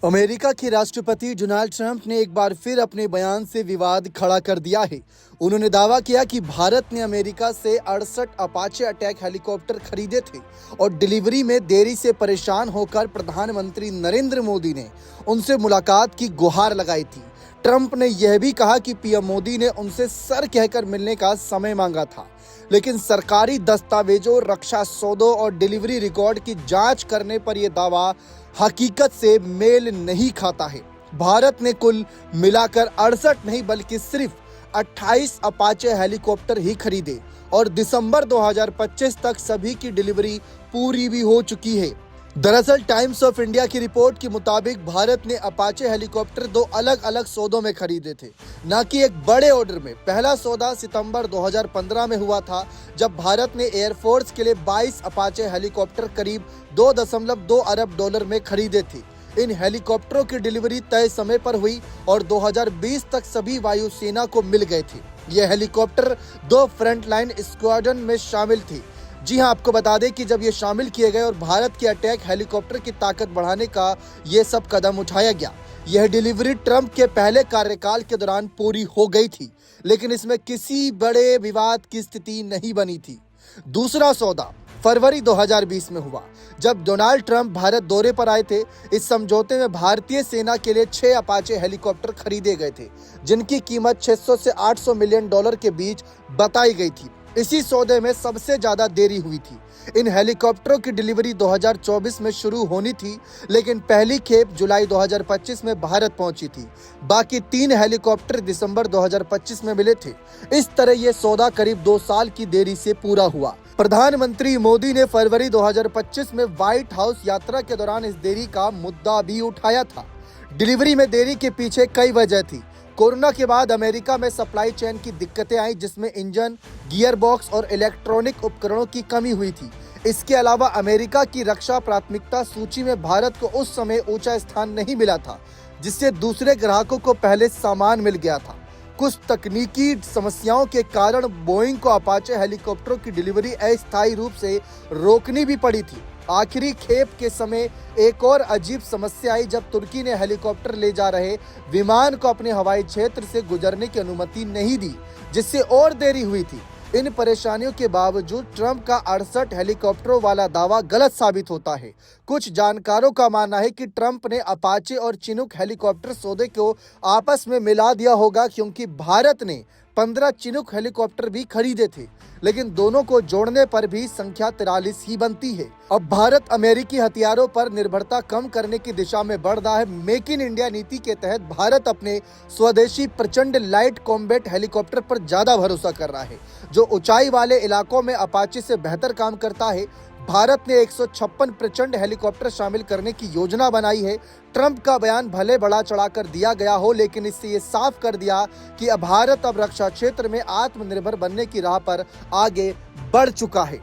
America के राष्ट्रपति Donald Trump ने एक बार फिर अपने बयान से विवाद खड़ा कर दिया है। उन्होंने दावा किया कि भारत ने अमेरिका से 68 अपाचे अटैक हेलीकॉप्टर खरीदे थे और डिलीवरी में देरी से परेशान होकर प्रधानमंत्री नरेंद्र मोदी ने उनसे मुलाकात की गुहार लगाई थी। ट्रंप ने यह भी कहा कि पीएम मोदी ने उनसे सर कहकर मिलने का समय मांगा था, लेकिन सरकारी दस्तावेजों, रक्षा सौदों और डिलीवरी रिकॉर्ड की जांच करने पर यह दावा हकीकत से मेल नहीं खाता है। भारत ने कुल मिलाकर 68 नहीं बल्कि सिर्फ 28 अपाचे हेलीकॉप्टर ही खरीदे और दिसंबर 2025 तक सभी की डिलीवरी पूरी भी हो चुकी है। दरअसल टाइम्स ऑफ इंडिया की रिपोर्ट के मुताबिक भारत ने अपाचे हेलीकॉप्टर 2 अलग अलग सौदों में खरीदे थे, न कि एक बड़े ऑर्डर में। पहला सौदा सितंबर 2015 में हुआ था, जब भारत ने एयरफोर्स के लिए 22 अपाचे हेलीकॉप्टर करीब 2.2 अरब डॉलर में खरीदे थे। इन हेलीकॉप्टरों की डिलीवरी तय समय पर हुई और 2020 तक सभी वायुसेना को मिल गए थे। ये हेलीकॉप्टर 2 फ्रंटलाइन स्क्वाड्रन में शामिल थे। जी हां, आपको बता दें कि जब ये शामिल किए गए और भारत के अटैक हेलीकॉप्टर की ताकत बढ़ाने का ये सब कदम उठाया गया। यह डिलीवरी ट्रंप के पहले कार्यकाल के दौरान पूरी हो गई थी, लेकिन इसमें किसी बड़े विवाद की स्थिति नहीं बनी थी। दूसरा सौदा फरवरी 2020 में हुआ, जब डोनाल्ड ट्रंप भारत दौरे पर आए थे। इस समझौते में भारतीय सेना के लिए 6 अपाचे हेलीकॉप्टर खरीदे गए थे, जिनकी कीमत 600 से 800 मिलियन डॉलर के बीच बताई गई थी। इसी सौदे में सबसे ज्यादा देरी हुई थी। इन हेलीकॉप्टरों की डिलीवरी 2024 में शुरू होनी थी, लेकिन पहली खेप जुलाई 2025 में भारत पहुंची थी। बाकी 3 हेलीकॉप्टर दिसंबर 2025 में मिले थे। इस तरह ये सौदा करीब 2 साल की देरी से पूरा हुआ। प्रधानमंत्री मोदी ने फरवरी 2025 में व्हाइट हाउस यात्रा के दौरान इस देरी का मुद्दा भी उठाया था। डिलीवरी में देरी के पीछे कई वजह थी। कोरोना के बाद अमेरिका में सप्लाई चेन की दिक्कतें आई, जिसमें इंजन, गियर बॉक्स और इलेक्ट्रॉनिक उपकरणों की कमी हुई थी। इसके अलावा अमेरिका की रक्षा प्राथमिकता सूची में भारत को उस समय ऊंचा स्थान नहीं मिला था, जिससे दूसरे ग्राहकों को पहले सामान मिल गया था। कुछ तकनीकी समस्याओं के कारण बोइंग को अपाचे हेलीकॉप्टरों की डिलीवरी अस्थायी रूप से रोकनी भी पड़ी थी। आखिरी खेप के समय एक और अजीब समस्या आई, जब तुर्की ने हेलीकॉप्टर ले जा रहे विमान को अपने हवाई क्षेत्र से गुजरने की अनुमति नहीं दी, जिससे और देरी हुई थी। इन परेशानियों के बावजूद ट्रंप का 68 हेलीकॉप्टरों वाला दावा गलत साबित होता है। कुछ जानकारों का मानना है कि ट्रंप ने अपाचे और चिनूक हेलीकॉप्टर सौदे को आपस में मिला दिया होगा, क्योंकि भारत ने 15 चिनूक हेलीकॉप्टर भी खरीदे थे, लेकिन दोनों को जोड़ने पर भी संख्या 43 ही बनती है। अब भारत अमेरिकी हथियारों पर निर्भरता कम करने की दिशा में बढ़ रहा है। मेक इन इंडिया नीति के तहत भारत अपने स्वदेशी प्रचंड लाइट कॉम्बैट हेलीकॉप्टर पर ज्यादा भरोसा कर रहा है, जो ऊंचाई वाले इलाकों में अपाचे से बेहतर काम करता है। भारत ने 156 प्रचंड हेलीकॉप्टर शामिल करने की योजना बनाई है। ट्रंप का बयान भले बड़ा चढ़ाकर दिया गया हो, लेकिन इससे ये साफ कर दिया कि भारत अब रक्षा क्षेत्र में आत्मनिर्भर बनने की राह पर आगे बढ़ चुका है।